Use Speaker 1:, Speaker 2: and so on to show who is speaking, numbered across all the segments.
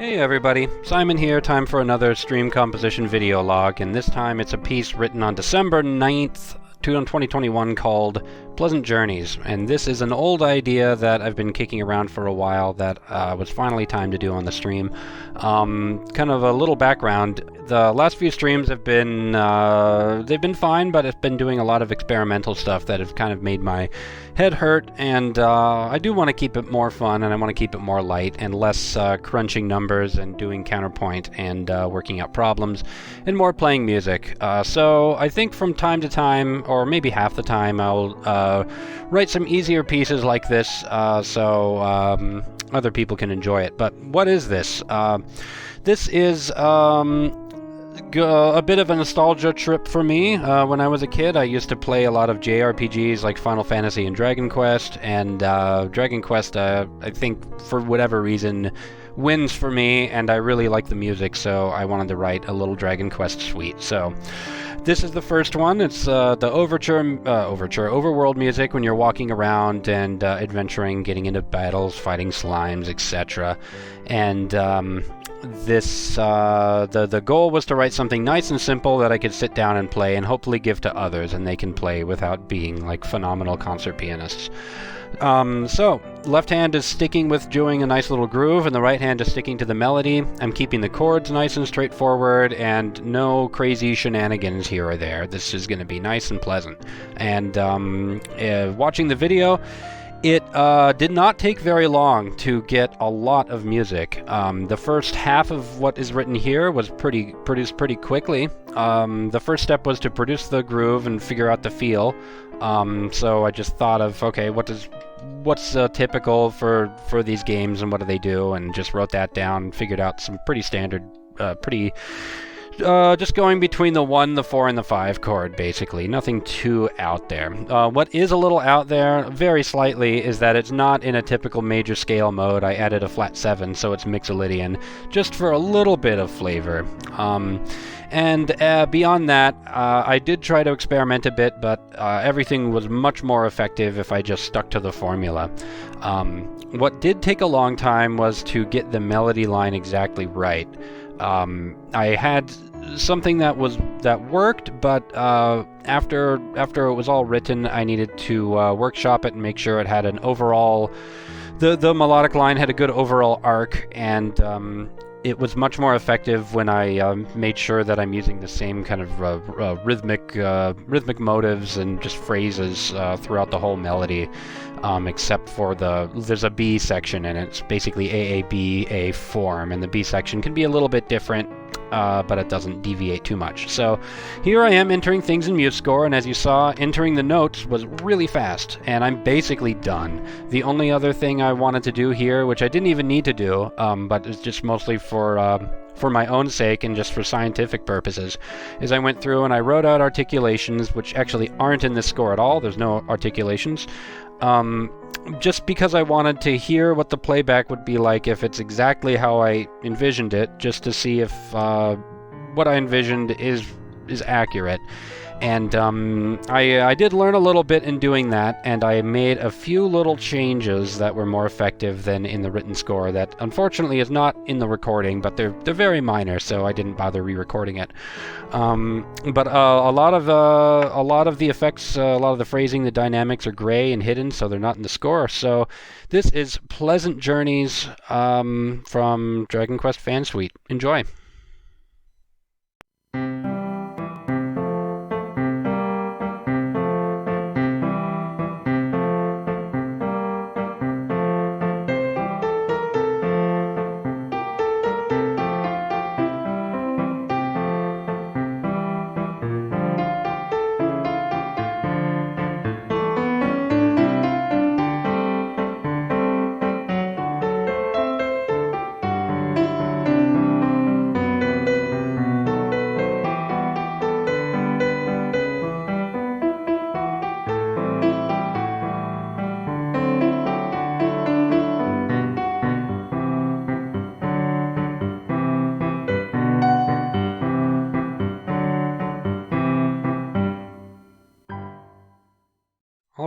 Speaker 1: Hey everybody, Simon here, time for another stream composition video log, and this time it's a piece written on December 9th, 2021 called Pleasant Journeys, and this is an old idea that I've been kicking around for a while that was finally time to do on the stream. Kind of a little background, the last few streams have been, they've been fine, but I've been doing a lot of experimental stuff that have kind of made my head hurt, and I do want to keep it more fun, and I want to keep it more light and less crunching numbers and doing counterpoint and working out problems, and more playing music. So I think from time to time, or maybe half the time, I'll write some easier pieces like this so other people can enjoy it. But what is this? This is a bit of a nostalgia trip for me. When I was a kid, I used to play a lot of JRPGs like Final Fantasy and Dragon Quest, and Dragon Quest, I think, for whatever reason, wins for me, and I really like the music, so I wanted to write a little Dragon Quest suite. So this is the first one. It's the overworld music when you're walking around and adventuring, getting into battles, fighting slimes, etc. And the goal was to write something nice and simple that I could sit down and play and hopefully give to others, and they can play without being like phenomenal concert pianists. So left hand is sticking with doing a nice little groove, and the right hand is sticking to the melody. I'm keeping the chords nice and straightforward, and no crazy shenanigans here or there. This is going to be nice and pleasant. And watching the video, it did not take very long to get a lot of music. The first half of what is written here was produced pretty quickly. The first step was to produce the groove and figure out the feel. So I just thought of, okay, what's typical for these games and what do they do, and just wrote that down and figured out some pretty standard, just going between the 1, the 4, and the 5 chord, basically. Nothing too out there. What is a little out there, very slightly, is that it's not in a typical major scale mode. I added a flat 7, so it's Mixolydian, just for a little bit of flavor. And beyond that, I did try to experiment a bit, but everything was much more effective if I just stuck to the formula. What did take a long time was to get the melody line exactly right. I had something that worked, but after it was all written, I needed to workshop it and make sure it had an overall, the melodic line had a good overall arc, and it was much more effective when I made sure that I'm using the same kind of rhythmic motives and just phrases throughout the whole melody, except for there's a B section, and it's basically AABA form, and the B section can be a little bit different, but it doesn't deviate too much. So here I am entering things in MuseScore, and as you saw, entering the notes was really fast, and I'm basically done. The only other thing I wanted to do here, which I didn't even need to do, but it's just mostly for my own sake and just for scientific purposes, is I went through and I wrote out articulations, which actually aren't in this score at all. There's no articulations. Just because I wanted to hear what the playback would be like if it's exactly how I envisioned it, just to see if what I envisioned is accurate. And I did learn a little bit in doing that, and I made a few little changes that were more effective than in the written score that unfortunately is not in the recording, but they're very minor, so I didn't bother re-recording it. But a lot of the effects, a lot of the phrasing, the dynamics are gray and hidden, so they're not in the score. So this is Pleasant Journeys from Dragon Quest Fansuite. Enjoy.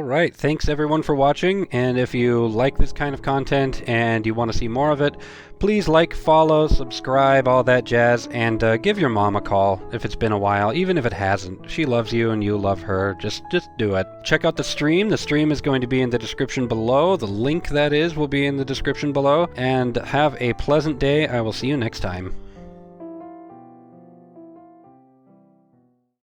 Speaker 1: Alright, thanks everyone for watching, and if you like this kind of content and you want to see more of it, please like, follow, subscribe, all that jazz, and give your mom a call if it's been a while, even if it hasn't. She loves you and you love her. Just do it. Check out the stream. The stream is going to be in the description below. The link, that is, will be in the description below. And have a pleasant day. I will see you next time.